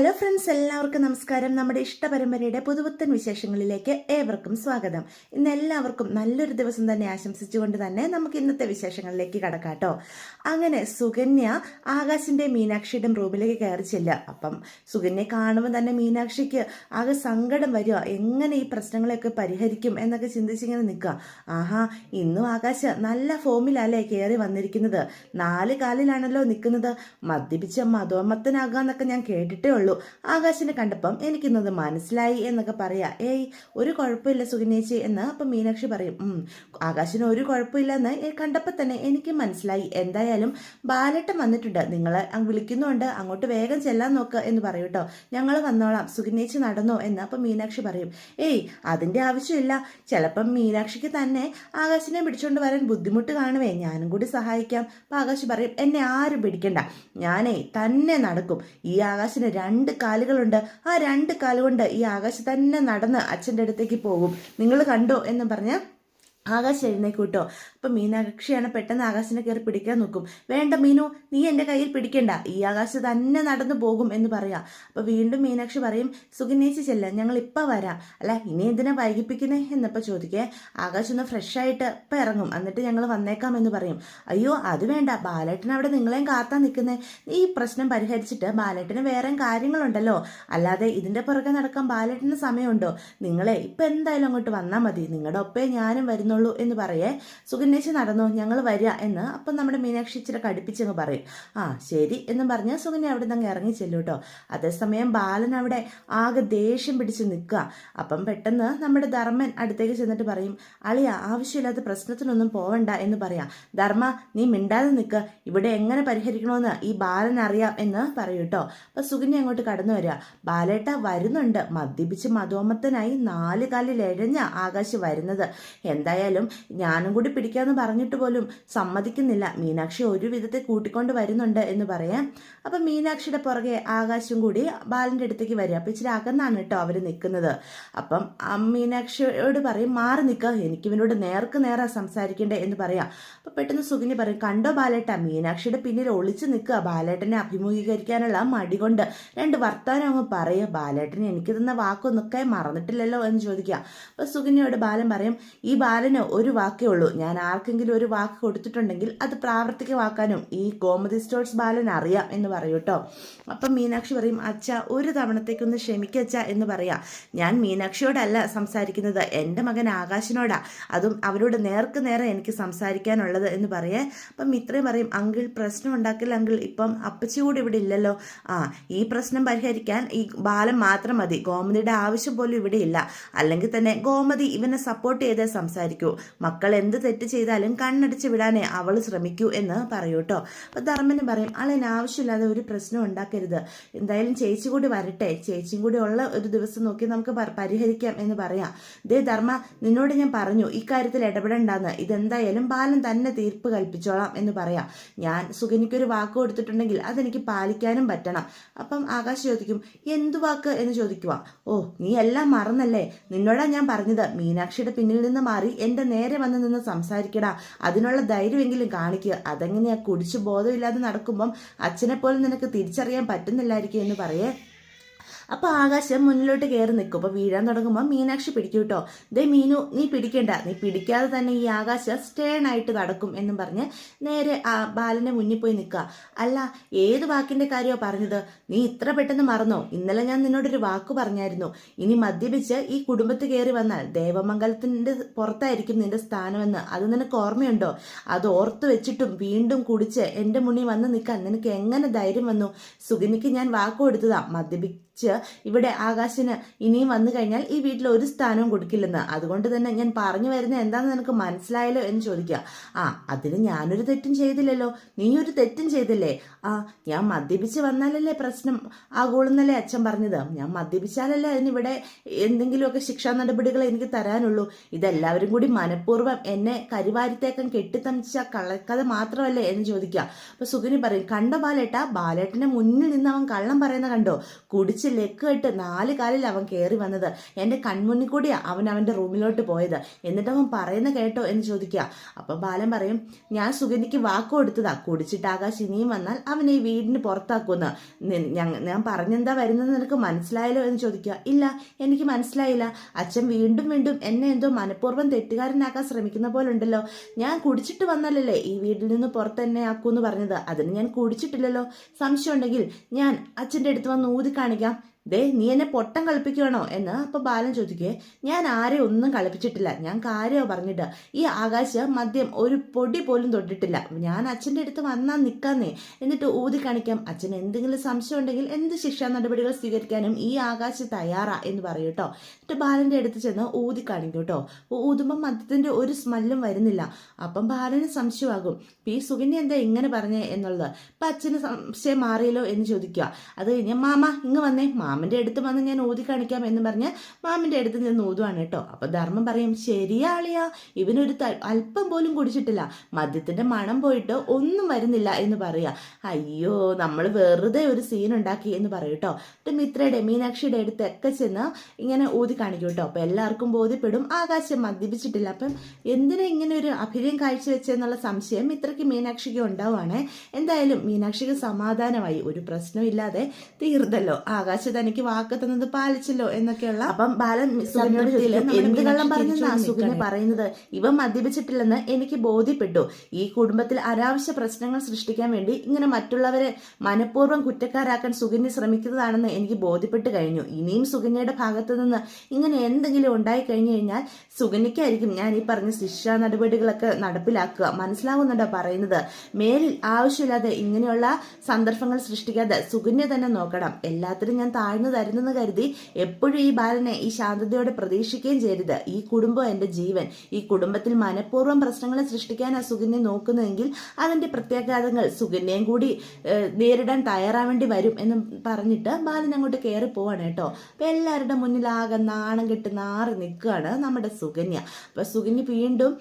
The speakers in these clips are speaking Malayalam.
ഹലോ ഫ്രണ്ട്സ്, എല്ലാവർക്കും നമസ്കാരം. നമ്മുടെ ഇഷ്ടപരമ്പരയുടെ പുതുപുത്തൻ വിശേഷങ്ങളിലേക്ക് ഏവർക്കും സ്വാഗതം. ഇന്ന് എല്ലാവർക്കും നല്ലൊരു ദിവസം തന്നെ ആശംസിച്ചുകൊണ്ട് തന്നെ നമുക്ക് ഇന്നത്തെ വിശേഷങ്ങളിലേക്ക് കടക്കാട്ടോ. അങ്ങനെ സുകന്യ ആകാശിന്റെ മീനാക്ഷിയുടെ റൂമിലേക്ക് കയറി ചെല്ലുക. അപ്പം സുകന്യെ കാണുമ്പോൾ തന്നെ മീനാക്ഷിക്ക് ആകെ സങ്കടം വരിക. എങ്ങനെ ഈ പ്രശ്നങ്ങളെയൊക്കെ പരിഹരിക്കും എന്നൊക്കെ ചിന്തിച്ചിങ്ങനെ നിൽക്കുക. ആഹാ, ഇന്നും ആകാശ് നല്ല ഫോമിലല്ലേ കയറി വന്നിരിക്കുന്നത്. 4 കാലിലാണല്ലോ നിൽക്കുന്നത്. മദ്യപിച്ച മതോമത്തനാകാന്നൊക്കെ ഞാൻ കേട്ടിട്ടേ ഉള്ളൂ. ആകാശിനെ കണ്ടപ്പം എനിക്കിന്നത് മനസ്സിലായി എന്നൊക്കെ പറയാ. ഏയ്, ഒരു കുഴപ്പമില്ല സുകന്യേച്ചി എന്ന് അപ്പം മീനാക്ഷി പറയും. ആകാശിന് ഒരു കുഴപ്പമില്ലെന്ന് കണ്ടപ്പോൾ തന്നെ എനിക്ക് മനസ്സിലായി. എന്തായാലും ബാലേട്ടൻ വന്നിട്ടുണ്ട്, നിങ്ങളെ വിളിക്കുന്നുണ്ട്, അങ്ങോട്ട് വേഗം ചെല്ലാൻ നോക്ക് എന്ന് പറയും കേട്ടോ. ഞങ്ങൾ വന്നോളാം, സുകന്യേച്ചി നടന്നോ എന്ന് അപ്പം മീനാക്ഷി പറയും. ഏയ്, അതിന്റെ ആവശ്യമില്ല. ചിലപ്പം മീനാക്ഷിക്ക് തന്നെ ആകാശിനെ പിടിച്ചോണ്ട് വരാൻ ബുദ്ധിമുട്ട് കാണുവേ, ഞാനും കൂടി സഹായിക്കാം. അപ്പം ആകാശ് പറയും, എന്നെ ആരും പിടിക്കണ്ട, ഞാനേ തന്നെ നടക്കും. ഈ ആകാശിന് 2 കാലുകളുണ്ട്. ആ 2 കാലുകൊണ്ട് ഈ ആകാശ് തന്നെ നടന്ന് അച്ഛൻ്റെ അടുത്തേക്ക് പോകും. നിങ്ങൾ കണ്ടോ എന്ന് പറഞ്ഞ ആകാശ് എഴുന്നേക്കൂട്ടോ. അപ്പം മീനാക്ഷിയാണ് പെട്ടെന്ന് ആകാശിനെ കയറി പിടിക്കാൻ നോക്കും. വേണ്ട മീനു, നീ എൻ്റെ കയ്യിൽ പിടിക്കണ്ട, ഈ ആകാശ് തന്നെ നടന്നു പോകും എന്ന് പറയാം. അപ്പം വീണ്ടും മീനാക്ഷി പറയും, സുകന്യേച്ചി ചെല്ല, ഞങ്ങൾ ഇപ്പം വരാം. അല്ല, ഇനി എന്തിനാ വൈകിപ്പിക്കുന്നേ എന്നപ്പോൾ ചോദിക്കേ. ആകാശ് ഒന്ന് ഫ്രഷ് ആയിട്ട് ഇപ്പം ഇറങ്ങും, എന്നിട്ട് ഞങ്ങൾ വന്നേക്കാം എന്ന് പറയും. അയ്യോ, അത് വേണ്ട, ബാലേട്ടൻ അവിടെ നിങ്ങളെയും കാത്താൻ നിൽക്കുന്നേ. ഈ പ്രശ്നം പരിഹരിച്ചിട്ട് ബാലേട്ടന് വേറെ കാര്യങ്ങളുണ്ടല്ലോ, അല്ലാതെ ഇതിൻ്റെ പുറകെ നടക്കാൻ ബാലേട്ടന് സമയമുണ്ടോ? നിങ്ങളെ ഇപ്പം എന്തായാലും അങ്ങോട്ട് വന്നാൽ മതി, നിങ്ങളുടെ ഒപ്പേ ഞാനും വരുന്നു എന്ന് പറയേ. സുകന്യേച്ചി നടന്നു, ഞങ്ങൾ വരിക എന്ന് അപ്പം നമ്മുടെ മീനാക്ഷി ഇച്ചിരി കടുപ്പിച്ചങ്ങ് പറയും. ആ ശരി എന്നും പറഞ്ഞ് സുകന്യ അവിടെ നിന്ന് ഇറങ്ങി ചെല്ലും കേട്ടോ. അതേസമയം ബാലൻ അവിടെ ആകെ ദേഷ്യം പിടിച്ച് നിൽക്കുക. അപ്പം പെട്ടെന്ന് നമ്മുടെ ധർമ്മൻ അടുത്തേക്ക് ചെന്നിട്ട് പറയും, അളിയ, ആവശ്യമില്ലാത്ത പ്രശ്നത്തിനൊന്നും പോവണ്ട എന്ന് പറയാം. ധർമ്മ, നീ മിണ്ടാതെ നിൽക്കുക, ഇവിടെ എങ്ങനെ പരിഹരിക്കണമെന്ന് ഈ ബാലൻ അറിയാം എന്ന് പറയൂ കേട്ടോ. അപ്പൊ സുകന്യ അങ്ങോട്ട് കടന്നു വരിക. ബാലേട്ട വരുന്നുണ്ട്, മദ്യപിച്ച് മതോമത്തനായി 4 കാലിൽ എഴഞ്ഞ ആകാശ് വരുന്നത്. എന്തായാലും ഞാനും കൂടി പിടിക്കാന്ന് പറഞ്ഞിട്ട് പോലും സമ്മതിക്കുന്നില്ല. മീനാക്ഷി ഒരു വിധത്തെ കൂട്ടിക്കൊണ്ട് വരുന്നുണ്ട് എന്ന് പറയാം. അപ്പം മീനാക്ഷിയുടെ പുറകെ ആകാശം കൂടി ബാലന്റെ അടുത്തേക്ക് വരിക. അപ്പം ഇച്ചിരി അകന്നാണ് കേട്ടോ അവർ നിൽക്കുന്നത്. അപ്പം മീനാക്ഷിയോട് പറയും, മാറി നിൽക്കുക, എനിക്ക് ഇവനോട് നേർക്ക് നേരെ സംസാരിക്കണ്ടേ എന്ന് പറയാം. അപ്പം പെട്ടെന്ന് സുകന്യ പറയും, കണ്ടോ ബാലേട്ട, മീനാക്ഷിയുടെ പിന്നിൽ ഒളിച്ചു നിൽക്കുക, ബാലേട്ടനെ അഭിമുഖീകരിക്കാനുള്ള മടി കൊണ്ട് 2 വർത്താനം അങ്ങ് പറയുക. ബാലേട്ടന് എനിക്ക് തന്ന വാക്കൊന്നൊക്കെ മറന്നിട്ടില്ലല്ലോ എന്ന് ചോദിക്കുക. അപ്പം സുകന്യയോട് ബാലൻ പറയും, ഈ ബാലന് ഒരു വാക്കേ ഉള്ളൂ, ഞാൻ ആർക്കെങ്കിലും ഒരു വാക്ക് കൊടുത്തിട്ടുണ്ടെങ്കിൽ അത് പ്രാവർത്തികമാക്കാനും ഈ ഗോമതി സ്റ്റോഴ്സ് ബാലൻ അറിയാം എന്ന് പറയൂ കേട്ടോ. അപ്പം മീനാക്ഷി പറയും, അച്ഛ, ഒരു തവണത്തേക്കൊന്ന് ക്ഷമിക്കച്ച എന്ന് പറയാം. ഞാൻ മീനാക്ഷിയോടല്ല സംസാരിക്കുന്നത്, എൻ്റെ മകൻ ആകാശിനോടാ, അതും അവരോട് നേർക്ക് നേരെ എനിക്ക് സംസാരിക്കാനുള്ളത് എന്ന് പറയേ. അപ്പം ഇത്രയും പറയും, അങ്കിൾ പ്രശ്നം ഉണ്ടാക്കില്ല അങ്കിൾ, ഇപ്പം അപ്പച്ചി കൂടി ഇവിടെ ഇല്ലല്ലോ. ഈ പ്രശ്നം പരിഹരിക്കാൻ ഈ ബാലൻ മാത്രം മതി, ഗോമതിയുടെ ആവശ്യം പോലും ഇവിടെ ഇല്ല. അല്ലെങ്കിൽ തന്നെ ഗോമതി ഇവനെ സപ്പോർട്ട് ചെയ്തേ സംസാരിക്കൂ, മക്കൾ എന്ത് തെറ്റ് ചെയ്താലും കണ്ണടിച്ച് വിടാനേ അവൾ ശ്രമിക്കൂ എന്ന് പറയൂ കേട്ടോ. അപ്പൊ ധർമ്മന് പറയും, ആളിന് ആവശ്യമില്ലാതെ ഒരു പ്രശ്നം ഉണ്ടാക്കരുത്, എന്തായാലും ചേച്ചി കൂടി വരട്ടെ, ചേച്ചിയും കൂടി ഉള്ള ഒരു ദിവസം നോക്കി നമുക്ക് പരിഹരിക്കാം എന്ന് പറയാം. ദേ ധർമ്മ, നിന്നോട് ഞാൻ പറഞ്ഞു ഇക്കാര്യത്തിൽ ഇടപെടണ്ടെന്ന്, ഇതെന്തായാലും ബാലൻ തന്നെ തീർപ്പ് കൽപ്പിച്ചോളാം എന്ന് പറയാം. ഞാൻ സുകന്യക്കൊരു വാക്ക് കൊടുത്തിട്ടുണ്ടെങ്കിൽ അതെനിക്ക് പാലിക്കാനും പറ്റണം. അപ്പം ആകാശ് ചോദിക്കും, എന്തു വാക്ക് എന്ന് ചോദിക്കുക. ഓ, നീ എല്ലാം മറന്നല്ലേ, നിന്നോടാ ഞാൻ പറഞ്ഞത്, മീനാക്ഷിയുടെ പിന്നിൽ നിന്ന് മാറി എൻ്റെ നേരെ വന്ന് നിന്ന് സംസാരിക്കടാ, അതിനുള്ള ധൈര്യമെങ്കിലും കാണിക്കുക. അതെങ്ങനെയാ കുടിച്ചു ബോധമില്ലാതെ നടക്കുമ്പം അച്ഛനെ പോലും നിനക്ക് തിരിച്ചറിയാൻ പറ്റുന്നില്ലായിരിക്കും എന്ന് പറയേ. അപ്പോൾ ആകാശം മുന്നിലോട്ട് കയറി നിൽക്കും. അപ്പോൾ വീഴാൻ തുടങ്ങുമ്പോൾ മീനാക്ഷി പിടിക്കും കേട്ടോ. ദേ മീനു, നീ പിടിക്കണ്ട, നീ പിടിക്കാതെ തന്നെ ഈ ആകാശം സ്റ്റേൺ ആയിട്ട് നടക്കും എന്നും പറഞ്ഞ് നേരെ ബാലന്റെ മുന്നിൽ പോയി നിൽക്കുക. അല്ല, ഏത് വാക്കിന്റെ കാര്യമാണ് പറഞ്ഞത്? നീ ഇത്ര പെട്ടെന്ന് മറന്നോ? ഇന്നലെ ഞാൻ നിന്നോടൊരു വാക്ക് പറഞ്ഞായിരുന്നു, ഇനി മദ്യപിച്ച് ഈ കുടുംബത്തിൽ കയറി വന്നാൽ ദേവമംഗലത്തിന്റെ പുറത്തായിരിക്കും നിന്റെ സ്ഥാനമെന്ന്. അത് നിനക്ക് ഓർമ്മയുണ്ടോ? അത് ഓർത്ത് വെച്ചിട്ടും വീണ്ടും കുടിച്ച് എൻ്റെ മുന്നിൽ വന്ന് നിൽക്കാൻ നിനക്ക് എങ്ങനെ ധൈര്യം വന്നു? സുഗനിക്ക് ഞാൻ വാക്ക് കൊടുത്തതാ, മദ്യപിച്ച് ഇവിടെ ആകാശിന് ഇനിയും വന്നു കഴിഞ്ഞാൽ ഈ വീട്ടിൽ ഒരു സ്ഥാനവും കൊടുക്കില്ലെന്ന്. അതുകൊണ്ട് തന്നെ ഞാൻ പറഞ്ഞു വരുന്നത് എന്താണെന്ന് നിനക്ക് മനസ്സിലായല്ലോ എന്ന് ചോദിക്കുക. അതിന് ഞാനൊരു തെറ്റും ചെയ്തില്ലല്ലോ, നീ ഒരു തെറ്റും ചെയ്തില്ലേ? ഞാൻ മദ്യപിച്ച് വന്നാലല്ലേ പ്രശ്നം ആകുള്ളൂന്നല്ലേ അച്ഛൻ പറഞ്ഞത്. ഞാൻ മദ്യപിച്ചാലല്ലേ അതിനിവിടെ എന്തെങ്കിലുമൊക്കെ ശിക്ഷാ നടപടികൾ എനിക്ക് തരാനുള്ളൂ. ഇതെല്ലാവരും കൂടി മനഃപൂർവ്വം എന്നെ കരിവാരിത്തേക്കം കെട്ടിത്തമിച്ച കള്ളക്കഥ മാത്രമല്ലേ എന്ന് ചോദിക്കുക. അപ്പൊ സുഗനി പറയും, കണ്ടോ ബാലേട്ട, ബാലേട്ടന്റെ മുന്നിൽ നിന്ന് അവൻ കള്ളം പറയുന്ന കണ്ടോ? കുടിച്ച് പിടിച്ച് ലെക്കിട്ട് 4 കാലിൽ അവൻ കയറി വന്നത്. എൻ്റെ കൺമുന്നിൽ കൂടിയാ അവൻ അവൻ്റെ റൂമിലോട്ട് പോയത്. എന്നിട്ട് അവൻ പറയുന്ന കേട്ടോ എന്ന് ചോദിക്കുക. അപ്പൊ ബാലൻ പറയും, ഞാൻ സുഗന്യക്ക് വാക്ക് കൊടുത്തതാ, കുടിച്ചിട്ട് ആകാശ് ഇനിയും വന്നാൽ അവനെ ഈ വീടിന് പുറത്താക്കുമെന്ന്. ഞാൻ പറഞ്ഞെന്താ വരുന്നത് നിനക്ക് മനസ്സിലായല്ലോ എന്ന് ചോദിക്കുക. ഇല്ല, എനിക്ക് മനസ്സിലായില്ല. അച്ഛൻ വീണ്ടും വീണ്ടും എന്നെ എന്തോ മനഃപൂർവ്വം തെറ്റുകാരനാക്കാൻ ശ്രമിക്കുന്ന പോലെ ഉണ്ടല്ലോ. ഞാൻ കുടിച്ചിട്ട് വന്നാലല്ലേ ഈ വീട്ടിൽ നിന്ന് പുറത്ത് തന്നെ ആക്കൂന്ന് പറഞ്ഞത്. അതിന് ഞാൻ കുടിച്ചിട്ടില്ലല്ലോ. സംശയം ഉണ്ടെങ്കിൽ ഞാൻ അച്ഛൻ്റെ അടുത്ത് വന്ന് ഊതി കാണിക്കാം. ദേ, നീ എന്നെ പൊട്ടം കളിപ്പിക്കുകയാണോ എന്ന് അപ്പൊ ബാലൻ ചോദിക്കേ. ഞാൻ ആരെയും ഒന്നും കളിപ്പിച്ചിട്ടില്ല, ഞാൻ കാര്യമോ പറഞ്ഞിട്ട്. ഈ ആകാശ് മദ്യം ഒരു പൊടി പോലും തൊട്ടിട്ടില്ല. ഞാൻ അച്ഛൻ്റെ അടുത്ത് വന്നാൽ നിൽക്കാന്നേ, എന്നിട്ട് ഊതി കാണിക്കാം. അച്ഛൻ എന്തെങ്കിലും സംശയം ഉണ്ടെങ്കിൽ എന്ത് ശിക്ഷാ നടപടികൾ സ്വീകരിക്കാനും ഈ ആകാശ് തയ്യാറാ എന്ന് പറയൂ കേട്ടോ. എന്നിട്ട് ബാലന്റെ അടുത്ത് ചെന്ന് ഊതി കാണിക്കും കേട്ടോ. ഊതുമ്പോൾ മദ്യത്തിന്റെ ഒരു സ്മെല്ലും വരുന്നില്ല. അപ്പം ബാലന് സംശയമാകും, ഈ സുകന്യ എന്താ ഇങ്ങനെ പറഞ്ഞേ എന്നുള്ളത്. അപ്പൊ അച്ഛന് സംശയം മാറിയല്ലോ എന്ന് ചോദിക്കുക. അത് കഴിഞ്ഞ് മാമ ഇങ്ങ് വന്നേ, മാമന്റെ അടുത്ത് വന്ന് ഞാൻ ഊതി കാണിക്കാം എന്ന് പറഞ്ഞ് മാമന്റെ അടുത്ത് നിന്ന് ഊതുവാണ് കേട്ടോ. അപ്പൊ ധർമ്മം പറയും, ശരിയാളിയാ, ഇവനൊരു അല്പം പോലും കുടിച്ചിട്ടില്ല, മദ്യത്തിന്റെ മണം പോയിട്ട് ഒന്നും വരുന്നില്ല എന്ന് പറയാ. അയ്യോ, നമ്മൾ വെറുതെ ഒരു സീൻ ഉണ്ടാക്കി എന്ന് പറയും കേട്ടോ. മിത്രയുടെ മീനാക്ഷിയുടെ അടുത്തൊക്കെ ചെന്ന് ഇങ്ങനെ ഊതി കാണിക്കും കേട്ടോ. അപ്പൊ എല്ലാവർക്കും ബോധ്യപ്പെടും ആകാശം മദ്യപിച്ചിട്ടില്ല. അപ്പം എന്തിനാ ഇങ്ങനെ ഒരു അഭിനയം കാഴ്ചവെച്ചെന്നുള്ള സംശയം മിത്രയ്ക്ക് മീനാക്ഷിക്ക് ഉണ്ടാവുകയാണെ. എന്തായാലും മീനാക്ഷിക്ക് സമാധാനമായി, ഒരു പ്രശ്നമില്ലാതെ തീർന്നല്ലോ, ആകാശ തനിക്ക് വാക്ക് തന്നത് പാലിച്ചല്ലോ എന്നൊക്കെയുള്ള. അപ്പം ബാലൻ സുകന്യോട് എന്ത് കള്ളം പറഞ്ഞെന്നാ സുകന്യ പറയുന്നത്? ഇവ മദ്യപിച്ചിട്ടില്ലെന്ന് എനിക്ക് ബോധ്യപ്പെട്ടു. ഈ കുടുംബത്തിൽ അനാവശ്യ പ്രശ്നങ്ങൾ സൃഷ്ടിക്കാൻ വേണ്ടി ഇങ്ങനെ മറ്റുള്ളവരെ മനഃപൂർവ്വം കുറ്റക്കാരാക്കാൻ സുകന്യ ശ്രമിക്കുന്നതാണെന്ന് എനിക്ക് ബോധ്യപ്പെട്ട് കഴിഞ്ഞു. ഇനിയും സുകന്യയുടെ ഭാഗത്തു നിന്ന് ഇങ്ങനെ എന്തെങ്കിലും ഉണ്ടായി കഴിഞ്ഞു കഴിഞ്ഞാൽ സുകന്യക്കായിരിക്കും ഞാൻ ഈ പറഞ്ഞ ശിക്ഷാ നടപടികളൊക്കെ നടപ്പിലാക്കുക. മനസ്സിലാവുന്നുണ്ടോ പറയുന്നത്? മേലിൽ ആവശ്യമില്ലാതെ ഇങ്ങനെയുള്ള സന്ദർഭങ്ങൾ സൃഷ്ടിക്കാതെ സുകന്യ തന്നെ നോക്കണം. എല്ലാത്തിനും ഞാൻ താഴ്ന്നു തരുന്നെന്ന് കരുതി എപ്പോഴും ഈ ബാലനെ ഈ ശാന്തതയോടെ പ്രതീക്ഷിക്കുകയും ചെയ്യരുത്. ഈ കുടുംബം എൻ്റെ ജീവൻ. ഈ കുടുംബത്തിൽ മനഃപൂർവ്വം പ്രശ്നങ്ങളെ സൃഷ്ടിക്കാനാ സുകന്യ നോക്കുന്നതെങ്കിൽ അതിന്റെ പ്രത്യാഘാതങ്ങൾ സുകന്യയും കൂടി നേരിടാൻ തയ്യാറാവേണ്ടി വരും എന്ന് പറഞ്ഞിട്ട് ബാലൻ അങ്ങോട്ട് കയറി പോവാണ് കേട്ടോ. അപ്പൊ എല്ലാവരുടെ മുന്നിൽ ആകെ നാണം കെട്ട് നാറി നിൽക്കുകയാണ് നമ്മുടെ സുകന്യ. അപ്പൊ സുകന്യ വീണ്ടും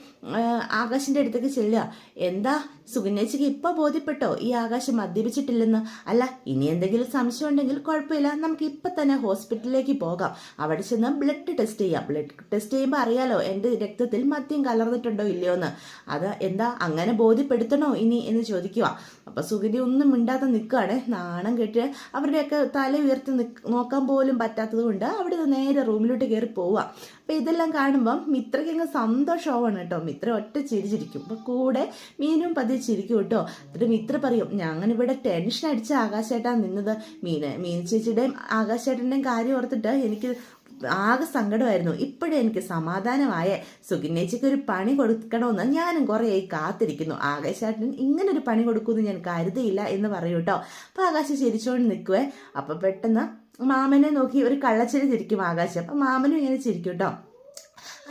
ആകാശിന്റെ അടുത്തേക്ക് ചെല്ലുക. എന്താ സുകന്യച്ചിക്ക് ഇപ്പൊ ബോധ്യപ്പെട്ടോ ഈ ആകാശം മദ്യപിച്ചിട്ടില്ലെന്ന്? അല്ല, ഇനി എന്തെങ്കിലും സംശയം ഉണ്ടെങ്കിൽ കുഴപ്പമില്ല, നമുക്ക് ഇപ്പൊ തന്നെ ഹോസ്പിറ്റലിലേക്ക് പോകാം. അവിടെ ചെന്ന് ബ്ലഡ് ടെസ്റ്റ് ചെയ്യാം. ബ്ലഡ് ടെസ്റ്റ് ചെയ്യുമ്പോൾ അറിയാലോ എൻ്റെ രക്തത്തിൽ മദ്യം കലർന്നിട്ടുണ്ടോ ഇല്ലയോ എന്ന്. അത് എന്താ അങ്ങനെ ബോധ്യപ്പെടുത്തണോ ഇനി എന്ന് ചോദിക്കുക. അപ്പൊ സുകന്യ ഒന്നും മിണ്ടാതെ നിൽക്കുകയാണ്. നാണം കെട്ട് അവരുടെയൊക്കെ തല ഉയർത്തി നോക്കാൻ പോലും പറ്റാത്തത് കൊണ്ട് അവിടെ നേരെ റൂമിലോട്ട് കയറി പോവുക. അപ്പൊ ഇതെല്ലാം കാണുമ്പം മിത്രയ്ക്ക് അങ്ങ് സന്തോഷമാവാണ് കേട്ടോ. മിത്ര ഒറ്റ ചിരിച്ചിരിക്കും. അപ്പൊ കൂടെ മീനും പതിയെ ചിരിക്കും കേട്ടോ. എന്നിട്ട് മിത്ര പറയും, ഞാനിവിടെ ടെൻഷൻ അടിച്ച ആകാശേട്ടാ നിന്നത്. മീൻ ചേച്ചിയുടെയും ആകാശേട്ടൻ്റെയും കാര്യം ഓർത്തിട്ട് എനിക്ക് ആകെ സങ്കടമായിരുന്നു. ഇപ്പോഴേ എനിക്ക് സമാധാനമായ. സുകന്യച്ചിക്ക് ഒരു പണി കൊടുക്കണമെന്ന് ഞാനും കുറേയായി കാത്തിരിക്കുന്നു. ആകാശേട്ടൻ ഇങ്ങനൊരു പണി കൊടുക്കുമെന്ന് ഞാൻ കരുതിയില്ല എന്ന് പറയൂ കേട്ടോ. അപ്പൊ ആകാശം ചിരിച്ചോണ്ട് നിൽക്കുവേ. അപ്പൊ പെട്ടെന്ന് മാമനെ നോക്കി ഒരു കള്ളച്ചിരി ചിരിക്കും ആകാശം. അപ്പൊ മാമനും ഇങ്ങനെ ചിരിക്കും കേട്ടോ.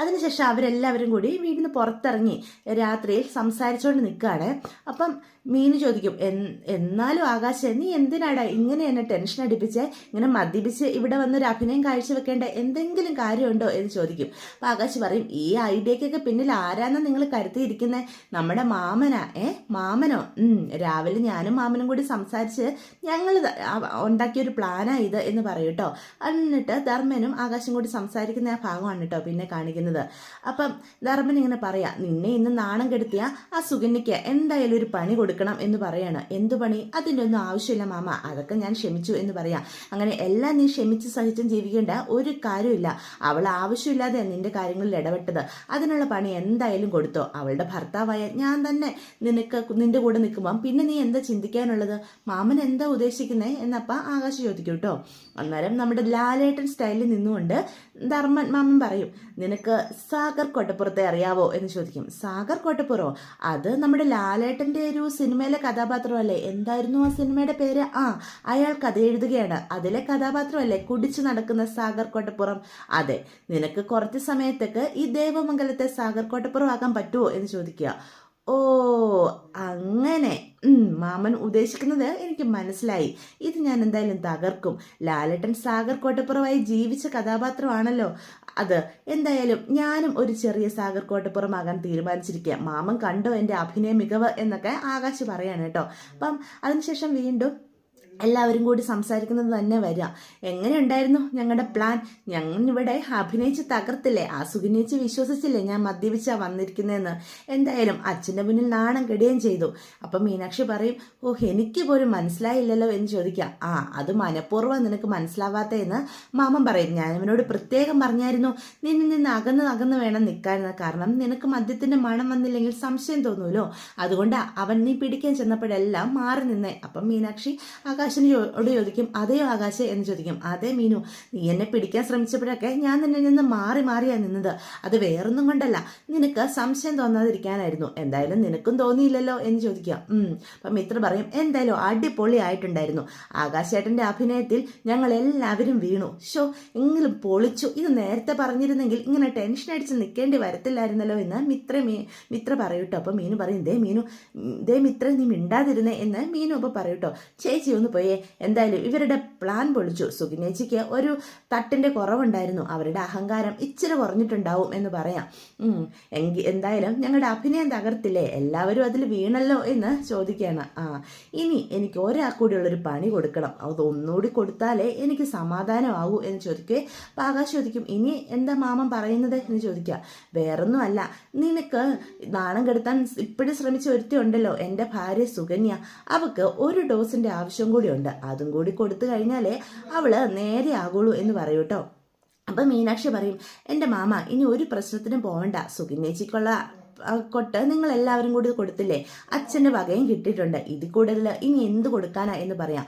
അതിനുശേഷം അവരെല്ലാവരും കൂടി വീടിന് പുറത്തിറങ്ങി രാത്രിയിൽ സംസാരിച്ചുകൊണ്ട് നിൽക്കുകയാണ്. അപ്പം മീന് ചോദിക്കും, എന്നാലും ആകാശം നീ എന്തിനാടാ ഇങ്ങനെ എന്നെ ടെൻഷൻ അടിപ്പിച്ച് ഇങ്ങനെ മദ്യപിച്ച് ഇവിടെ വന്നൊരു അഭിനയം കാഴ്ചവെക്കേണ്ട എന്തെങ്കിലും കാര്യമുണ്ടോ എന്ന് ചോദിക്കും. അപ്പം ആകാശ് പറയും, ഈ ഐഡിയക്കൊക്കെ പിന്നിൽ ആരാന്നാ നിങ്ങൾ കരുതിയിരിക്കുന്നത്? നമ്മുടെ മാമനാ. മാമനോ? രാവിലെ ഞാനും മാമനും കൂടി സംസാരിച്ച് ഞങ്ങൾ ഉണ്ടാക്കിയൊരു പ്ലാനാ ഇത് എന്ന് പറയും കേട്ടോ. എന്നിട്ട് ധർമ്മനും ആകാശം കൂടി സംസാരിക്കുന്ന ആ ഭാഗമാണ് കേട്ടോ പിന്നെ കാണിക്കുന്നത്. അപ്പം ധർമ്മൻ ഇങ്ങനെ പറയാ, നിന്നെ ഇന്ന് നാണം കെടുത്തിയ ആ സുകന്യയ്ക്ക് എന്തായാലും ഒരു പണി കൊടുക്കണം എന്ന് പറയാണ്. എന്തു പണി? അതിൻ്റെ ഒന്നും ആവശ്യമില്ല മാമ, അതൊക്കെ ഞാൻ ക്ഷമിച്ചു എന്ന് പറയാം. അങ്ങനെ എല്ലാം നീ ക്ഷമിച്ച് സഹിച്ചും ജീവിക്കേണ്ട ഒരു കാര്യമില്ല. അവൾ ആവശ്യമില്ലാതെ നിന്റെ കാര്യങ്ങളിൽ ഇടപെട്ടത്. അതിനുള്ള പണി എന്തായാലും കൊടുത്തോ. അവളുടെ ഭർത്താവായ ഞാൻ തന്നെ നിന്റെ കൂടെ നിൽക്കുമ്പം പിന്നെ നീ എന്താ ചിന്തിക്കാനുള്ളത്? മാമൻ എന്താ ഉദ്ദേശിക്കുന്നേ എന്നപ്പ ആകാശ് ചോദിക്കും കേട്ടോ. അന്നേരം നമ്മുടെ ലാലേട്ടൻ സ്റ്റൈലിൽ നിന്നുകൊണ്ട് ധർമ്മൻ മാമൻ പറയും, നിനക്ക് സാഗർ കോട്ടപ്പുറത്തെ അറിയാവോ എന്ന് ചോദിക്കും. സാഗർ കോട്ടപ്പുറോ? അത് നമ്മുടെ ലാലേട്ടന്റെ ഒരു സിനിമയിലെ കഥാപാത്രമല്ലേ? എന്തായിരുന്നു ആ സിനിമയുടെ പേര്? അയാൾ കഥ എഴുതുകയാണ്. അതിലെ കഥാപാത്രമല്ലേ കുടിച്ചു നടക്കുന്ന സാഗർ കോട്ടപ്പുറം? അതെ. നിനക്ക് കുറച്ച് സമയത്തേക്ക് ഈ ദേവമംഗലത്തെ സാഗർ കോട്ടപ്പുറം ആക്കാൻ പറ്റുമോ എന്ന് ചോദിക്കുക. ഓ അങ്ങനെ, മാമൻ ഉദ്ദേശിക്കുന്നത് എനിക്ക് മനസ്സിലായി. ഇത് ഞാൻ എന്തായാലും തകർക്കും. ലാലേട്ടൻ സാഗർ കോട്ടപ്പുറമായി ജീവിച്ച കഥാപാത്രമാണല്ലോ അത്. എന്തായാലും ഞാനും ഒരു ചെറിയ സാഗർ കോട്ടപ്പുറമാകാൻ തീരുമാനിച്ചിരിക്കുക. മാമൻ കണ്ടോ എൻ്റെ അഭിനയ മികവ് എന്നൊക്കെ ആകാശ് പറയാണ് കേട്ടോ. അപ്പം അതിനുശേഷം വീണ്ടും എല്ലാവരും കൂടി സംസാരിക്കുന്നത് തന്നെ വരിക. എങ്ങനെയുണ്ടായിരുന്നു ഞങ്ങളുടെ പ്ലാൻ? ഞങ്ങളിവിടെ അഭിനയിച്ച് തകർത്തില്ലേ? ആ സുഖിനേച്ച് വിശ്വസിച്ചില്ലേ ഞാൻ മദ്യപിച്ചാ വന്നിരിക്കുന്നതെന്ന്? എന്തായാലും അച്ഛൻ്റെ മുന്നിൽ നാണം കെടുകയും ചെയ്തു. അപ്പം മീനാക്ഷി പറയും, ഓ എനിക്ക് പോലും മനസ്സിലായില്ലല്ലോ എന്ന് ചോദിക്കാം. ആ അത് മനഃപൂർവ്വം നിനക്ക് മനസ്സിലാവാത്തതെന്ന് മാമൻ പറയും. ഞാൻ ഇവനോട് പ്രത്യേകം പറഞ്ഞായിരുന്നു നിന്നിൽ നിന്ന് അകന്ന് വേണം നിൽക്കാനെന്ന്. കാരണം നിനക്ക് മദ്യത്തിൻ്റെ മണം വന്നില്ലെങ്കിൽ സംശയം തോന്നൂലോ, അതുകൊണ്ട് അവൻ നീ പിടിക്കാൻ ചെന്നപ്പോഴെല്ലാം മാറി നിന്നേ. അപ്പം മീനാക്ഷി ആകാശിനോട് ചോദിക്കും, അതെയോ ആകാശ് എന്ന് ചോദിക്കും. അതെ മീനു, നീ എന്നെ പിടിക്കാൻ ശ്രമിച്ചപ്പോഴൊക്കെ ഞാൻ നിന്നിൽ നിന്ന് മാറിയാ നിന്നത്. അത് വേറൊന്നും കൊണ്ടല്ല, നിനക്ക് സംശയം തോന്നാതിരിക്കാനായിരുന്നു. എന്തായാലും നിനക്കും തോന്നിയില്ലല്ലോ എന്ന് ചോദിക്കാം. അപ്പം മിത്ര പറയും, എന്തായാലും അടിപൊളി ആയിട്ടുണ്ടായിരുന്നു. ആകാശേട്ടൻ്റെ അഭിനയത്തിൽ ഞങ്ങൾ എല്ലാവരും വീണു. എങ്കിലും പൊളിച്ചു. ഇത് നേരത്തെ പറഞ്ഞിരുന്നെങ്കിൽ ഇങ്ങനെ ടെൻഷൻ അടിച്ച് നിൽക്കേണ്ടി വരത്തില്ലായിരുന്നല്ലോ എന്ന് മിത്ര പറയൂട്ടോ. അപ്പം മീനു പറയും, ദേ മിത്ര നീ മിണ്ടാതിരുന്നേ എന്ന് മീനു അപ്പോൾ പറയൂട്ടോ. ചേച്ചി ഒന്ന് പോയേ, എന്തായാലും ഇവരുടെ പ്ലാൻ പൊളിച്ചു. സുഗിനേച്ചിക്ക് ഒരു തട്ടിന്റെ കുറവുണ്ടായിരുന്നു, അവരുടെ അഹങ്കാരം ഇച്ചിരി കുറഞ്ഞിട്ടുണ്ടാവും എന്ന് പറയാം. എന്തായാലും ഞങ്ങളുടെ അഭിനയം തകർത്തില്ലേ? എല്ലാവരും അതിൽ വീണല്ലോ എന്ന് ചോദിക്കുകയാണ്. ഇനി എനിക്ക് ഒരാൾക്കൂടിയുള്ളൊരു പണി കൊടുക്കണം, അത് ഒന്നുകൂടി കൊടുത്താലേ എനിക്ക് സമാധാനമാകൂ എന്ന് ചോദിക്കേ. അപ്പം ആകാശ് ചോദിക്കും, ഇനി എന്താ മാമൻ പറയുന്നത് എന്ന് ചോദിക്കുക. വേറൊന്നും അല്ല, നിനക്ക് നാണം കെടുത്താൻ ഇപ്പോഴും ശ്രമിച്ച ഒരുത്തി ഉണ്ടല്ലോ, എൻ്റെ ഭാര്യ സുകന്യ, അവക്ക് ഒരു ഡോസിന്റെ ആവശ്യം കൂടി ഉണ്ട്. അതും കൂടി കൊടുത്തു കഴിഞ്ഞാലേ അവള് നേരെ ആകുള്ളൂ എന്ന് പറയൂട്ടോ. അപ്പം മീനാക്ഷി പറയും, എൻ്റെ മാമ ഇനി ഒരു പ്രശ്നത്തിനും പോകണ്ട, സുഗിനേച്ചിക്കുള്ള കൊട്ട് നിങ്ങൾ എല്ലാവരും കൂടി കൊടുത്തില്ലേ, അച്ഛൻ്റെ വകയും കിട്ടിയിട്ടുണ്ട്, ഇതിൽ കൂടുതൽ ഇനി എന്ത് കൊടുക്കാനാ എന്ന് പറയാം.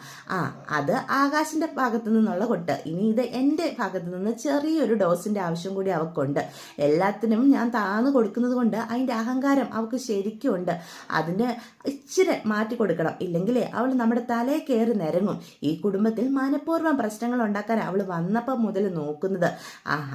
അത് ആകാശിൻ്റെ ഭാഗത്തു നിന്നുള്ള കൊട്ട്, ഇനി ഇത് എൻ്റെ ഭാഗത്തു നിന്ന് ചെറിയൊരു ഡോസിൻ്റെ ആവശ്യം കൂടി അവൾക്കുണ്ട്. എല്ലാത്തിനും ഞാൻ താന്ന് കൊടുക്കുന്നത് കൊണ്ട് അതിൻ്റെ അഹങ്കാരം അവൾക്ക് ശരിക്കും ഉണ്ട്. അതിൻ്റെ ഇച്ചിരി മാറ്റി കൊടുക്കണം, ഇല്ലെങ്കിലേ അവൾ നമ്മുടെ തലയിൽ കയറി നിരങ്ങും. ഈ കുടുംബത്തിൽ മനഃപൂർവ്വം പ്രശ്നങ്ങൾ ഉണ്ടാക്കാൻ അവൾ വന്നപ്പം മുതൽ നോക്കുന്നത്.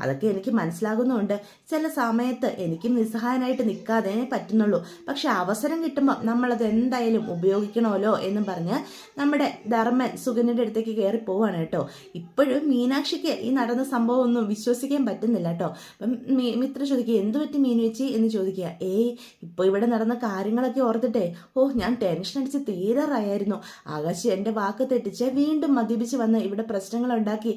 അതൊക്കെ എനിക്ക് മനസ്സിലാകുന്നുണ്ട്. ചില സമയത്ത് എനിക്ക് നിസ്സഹായനായിട്ട് നിൽക്കാതെ പറ്റുന്നുള്ളൂ, പക്ഷെ അവസരം കിട്ടുമ്പോൾ നമ്മളത് എന്തായാലും ഉപയോഗിക്കണമല്ലോ എന്നും പറഞ്ഞ് നമ്മുടെ ധർമ്മൻ സുഗന്യയുടെ അടുത്തേക്ക് കയറി പോവാണ് കേട്ടോ. ഇപ്പോഴും മീനാക്ഷിക്ക് ഈ നടന്ന സംഭവം ഒന്നും വിശ്വസിക്കാൻ പറ്റുന്നില്ല കേട്ടോ. അപ്പം മിത്ര ചോദിക്കുക, എന്തു പറ്റി മീനു ചേച്ചി എന്ന് ചോദിക്കുക. ഇപ്പോൾ ഇവിടെ നടന്ന കാര്യങ്ങളൊക്കെ ഓർത്തിട്ടേ ഞാൻ ടെൻഷൻ അടിച്ച് തീരാറായിരുന്നു. ആകാശ് എൻ്റെ വാക്ക് തെറ്റിച്ച് വീണ്ടും മദ്യപിച്ച് വന്ന് ഇവിടെ പ്രശ്നങ്ങൾ ഉണ്ടാക്കി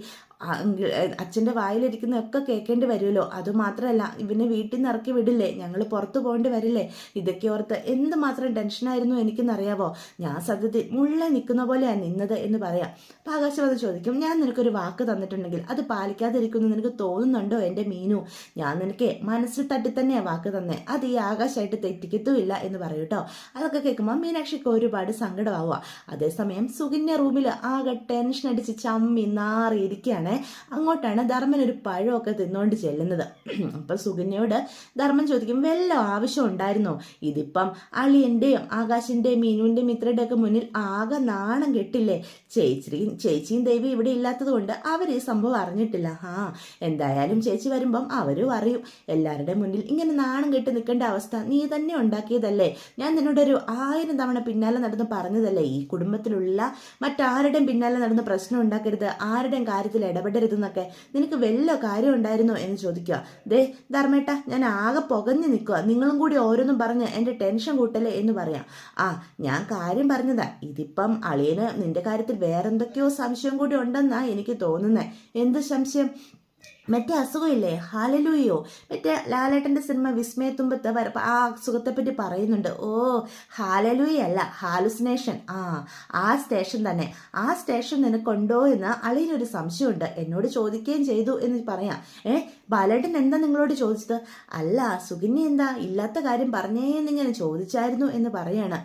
അച്ഛൻ്റെ വായിലിരിക്കുന്നതൊക്കെ കേൾക്കേണ്ടി വരുമല്ലോ. അതുമാത്രമല്ല, ഇവനെ വീട്ടിൽ നിന്ന് ഇറക്കി വിടില്ലേ, ഞങ്ങൾ പുറത്തു പോകേണ്ടി വരില്ലേ, ഇതൊക്കെ ഓർത്ത് എന്തുമാത്രം ടെൻഷനായിരുന്നു എനിക്കെന്നറിയാവോ. ഞാൻ സത്യത്തിൽ മുള്ള നിൽക്കുന്ന പോലെയാണ് നിന്നത് എന്ന് പറയാം. അപ്പം ആകാശവാദം ചോദിക്കും, ഞാൻ നിനക്കൊരു വാക്ക് തന്നിട്ടുണ്ടെങ്കിൽ അത് പാലിക്കാതിരിക്കുന്നു നിനക്ക് തോന്നുന്നുണ്ടോ എൻ്റെ മീനു? ഞാൻ നിനക്ക് മനസ്സിൽ തട്ടി തന്നെയാണ് വാക്ക് തന്നെ, അത് ഈ ആകാശമായിട്ട് തെറ്റിക്കത്തുമില്ല എന്ന് പറയൂട്ടോ. അതൊക്കെ കേൾക്കുമ്പോൾ മീനാക്ഷിക്ക് ഒരുപാട് സങ്കടമാവുക. അതേസമയം സുകന്യ റൂമിൽ ആകെ ടെൻഷൻ അടിച്ച് ചമ്മി നാറിയിരിക്കുകയാണ്. അങ്ങോട്ടാണ് ധർമ്മൻ ഒരു പഴമൊക്കെ തിന്നുകൊണ്ട് ചെല്ലുന്നത്. അപ്പം സുകന്യയോട് ധർമ്മൻ ചോദിക്കും, വല്ല ആവശ്യം ഉണ്ടായിരുന്നോ? ഇതിപ്പം അളിയൻ്റെയും ആകാശിൻ്റെയും മീനുവിൻ്റെയും മിത്രയുടെ ഒക്കെ മുന്നിൽ ആകെ നാണം കെട്ടില്ലേ? ചേച്ചിയും ദേവി ഇവിടെ ഇല്ലാത്തത് കൊണ്ട് അവർ ഈ സംഭവം അറിഞ്ഞിട്ടില്ല. എന്തായാലും ചേച്ചി വരുമ്പം അവരും അറിയും. എല്ലാവരുടെ മുന്നിൽ ഇങ്ങനെ നാണം കെട്ടി നിൽക്കേണ്ട അവസ്ഥ നീ തന്നെ ഉണ്ടാക്കിയതല്ലേ? ഞാൻ നിന്നോടൊരു 1000 തവണ പിന്നാലെ നടന്ന് പറഞ്ഞതല്ലേ, ഈ കുടുംബത്തിലുള്ള മറ്റാരുടെയും പിന്നാലെ നടന്ന് പ്രശ്നം ഉണ്ടാക്കരുത്, ആരുടെയും കാര്യത്തിൽ ഇടപെടരുതെന്നൊക്കെ. നിനക്ക് വല്ല കാര്യം ഉണ്ടായിരുന്നോ എന്ന് ചോദിക്കുക. ധർമ്മേട്ട, ഞാൻ ആകെ പുകഞ്ഞു നിൽക്കുക, നിങ്ങളും കൂടി ഓരോന്നും പറഞ്ഞ് എൻ്റെ ടെൻഷൻ കൂട്ടല്ലേ എന്ന് പറയാം. ഞാൻ കാര്യം പറഞ്ഞതാ, ഇതിപ്പം അളിയന് നിന്റെ കാര്യത്തിൽ വേറെന്തൊക്കെയോ സംശയം കൂടി ഉണ്ടെന്നാ എനിക്ക് തോന്നുന്നത്. എന്ത് സംശയം? മറ്റേ അസുഖമില്ലേ, ഹാലലൂയോ, മറ്റേ ലാലേട്ടൻ്റെ സിനിമ വിസ്മയത്തുമ്പത്ത് ആ അസുഖത്തെപ്പറ്റി പറയുന്നുണ്ട്. ഹാലലൂയ അല്ല, ഹാലുസിനേഷൻ. ആ സ്റ്റേഷൻ തന്നെ. ആ സ്റ്റേഷൻ നിനക്കുണ്ടോ എന്ന് അളിയനൊരു സംശയമുണ്ട്, എന്നോട് ചോദിക്കുകയും ചെയ്തു എന്ന് പറയാം. ബാലേട്ടൻ എന്താ നിങ്ങളോട് ചോദിച്ചത്? അല്ല സുകന്യ എന്താ ഇല്ലാത്ത കാര്യം പറഞ്ഞേന്നിങ്ങനെ ചോദിച്ചായിരുന്നു എന്ന് പറയാണ്.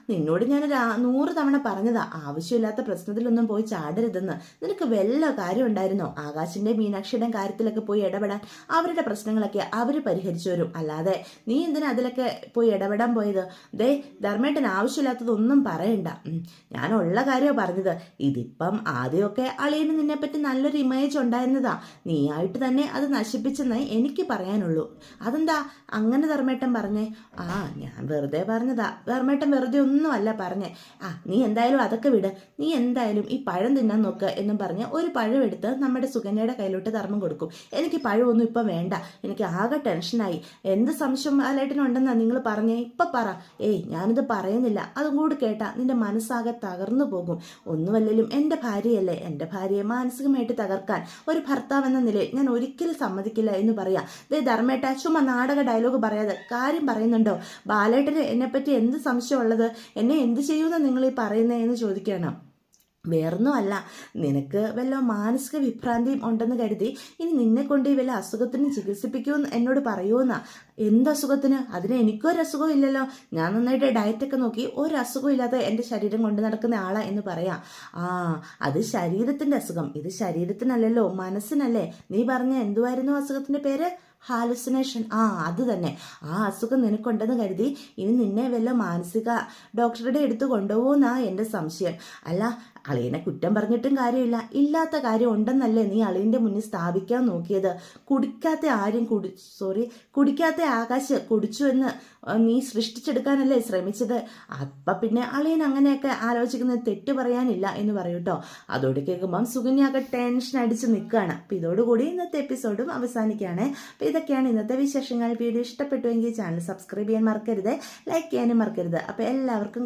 നിന്നോട് ഞാനൊരു 100 തവണ പറഞ്ഞതാ, ആവശ്യമില്ലാത്ത പ്രശ്നത്തിലൊന്നും പോയി ചാടരുതെന്ന്. നിനക്ക് വല്ല കാര്യം ഉണ്ടായിരുന്നോ? ആകാശിൻ്റെ മീനാക്ഷിയുടെ കാര്യത്തിലൊക്കെ പോയി ഇടപെടാൻ? അവരുടെ പ്രശ്നങ്ങളൊക്കെ അവർ പരിഹരിച്ചു വരും, അല്ലാതെ നീ എന്തിനാ അതിലൊക്കെ പോയി ഇടപെടാൻ പോയത്? ധർമ്മേട്ടൻ ആവശ്യമില്ലാത്തതൊന്നും പറയണ്ട, ഞാനുള്ള കാര്യമാണ് പറഞ്ഞത്. ഇതിപ്പം ആദ്യമൊക്കെ അളിയന് നിന്നെപ്പറ്റി നല്ലൊരു ഇമേജ് ഉണ്ടായിരുന്നതാ, നീയായിട്ട് തന്നെ അത് നശിപ്പിച്ചെന്നേ എനിക്ക് പറയാനുള്ളൂ. അതെന്താ അങ്ങനെ ധർമ്മേട്ടൻ പറഞ്ഞേ? ഞാൻ വെറുതെ പറഞ്ഞതാ. ധർമ്മേട്ടൻ വെറുതെ ഒന്നും അല്ല പറഞ്ഞേ. നീ എന്തായാലും അതൊക്കെ വിട്, നീ എന്തായാലും ഈ പഴം തിന്നാൻ നോക്ക് എന്നും പറഞ്ഞ് ഒരു പഴം എടുത്ത് നമ്മുടെ സുകന്യയുടെ കയ്യിലോട്ട് ധർമ്മം കൊടുക്കും. എനിക്ക് പഴമൊന്നും ഇപ്പം വേണ്ട, എനിക്ക് ആകെ ടെൻഷനായി. എന്ത് സംശയം ലാലേട്ടനുണ്ടെന്നാ നിങ്ങൾ പറഞ്ഞേ? ഇപ്പം പറ. ഏയ് ഞാനിത് പറയുന്നില്ല, അതും കൂടി കേട്ടാ നിന്റെ മനസ്സാകെ തകർന്നു പോകും. ഒന്നുമല്ലെങ്കിലും എൻ്റെ ഭാര്യയല്ലേ, എൻ്റെ ഭാര്യയെ മാനസികമായിട്ട് തകർക്കാൻ ഒരു ഭർത്താവ് എന്ന നിലയിൽ ഞാൻ ഒരിക്കലും സമ്മതിക്കില്ല എന്ന് പറയാ. ദേ ധർമ്മേട്ട, ചുമ്മാ നാടക ഡയലോഗ് പറയാതെ കാര്യം പറയുന്നുണ്ടോ? ബാലേട്ടന് എന്നെപ്പറ്റി എന്ത് സംശയമുള്ളത്? എന്നെ എന്ത് ചെയ്യുമെന്ന് നിങ്ങൾ ഈ പറയുന്നേ എന്ന് ചോദിക്കണം. വേറൊന്നും അല്ല, നിനക്ക് വല്ല മാനസിക വിഭ്രാന്തിയും ഉണ്ടെന്ന് കരുതി ഇനി നിന്നെ കൊണ്ട് ഈ വല്ല അസുഖത്തിന് ചികിത്സിപ്പിക്കുമെന്ന് എന്നോട് പറയുമെന്നാ. എന്ത് അസുഖത്തിന്? അതിന് എനിക്കൊരസുഖം ഇല്ലല്ലോ. ഞാൻ നന്നായിട്ട് ഡയറ്റൊക്കെ നോക്കി ഒരു അസുഖം ഇല്ലാതെ എൻ്റെ ശരീരം കൊണ്ട് നടക്കുന്ന ആളാ എന്ന് പറയാം. ആ, അത് ശരീരത്തിൻ്റെ അസുഖം. ഇത് ശരീരത്തിനല്ലല്ലോ, മനസ്സിനല്ലേ. നീ പറഞ്ഞ എന്തുവായിരുന്നു അസുഖത്തിൻ്റെ പേര്? ഹാലുസിനേഷൻ. ആ, അത് തന്നെ. ആ അസുഖം നിനക്കുണ്ടെന്ന് കരുതി ഇനി നിന്നെ വല്ല മാനസിക ഡോക്ടറുടെ അടുത്ത് കൊണ്ടുപോകുന്നാ എൻ്റെ സംശയം. അല്ല, അളിയനെ കുറ്റം പറഞ്ഞിട്ടും കാര്യമില്ല. ഇല്ലാത്ത കാര്യം ഉണ്ടെന്നല്ലേ നീ അളിയൻ്റെ മുന്നിൽ സ്ഥാപിക്കാൻ നോക്കിയത്. കുടിക്കാത്ത ആകാശ് കുടിച്ചു എന്ന് നീ സൃഷ്ടിച്ചെടുക്കാനല്ലേ ശ്രമിച്ചത്. അപ്പം പിന്നെ അളിയൻ അങ്ങനെയൊക്കെ ആലോചിക്കുന്നത് തെറ്റ് പറയാനില്ല എന്ന് പറയൂട്ടോ. അതോടെ കേൾക്കുമ്പം സുകന്യാകെ ടെൻഷൻ അടിച്ച് നിൽക്കുകയാണ്. അപ്പം ഇതോടുകൂടി ഇന്നത്തെ എപ്പിസോഡും അവസാനിക്കുകയാണ്. അപ്പം ഇതൊക്കെയാണ് ഇന്നത്തെ വിശേഷങ്ങൾ. വീഡിയോ ഇഷ്ടപ്പെട്ടുവെങ്കിൽ ചാനൽ സബ്സ്ക്രൈബ് ചെയ്യാൻ മറക്കരുത്, ലൈക്ക് ചെയ്യാനും മറക്കരുത്. അപ്പോൾ എല്ലാവർക്കും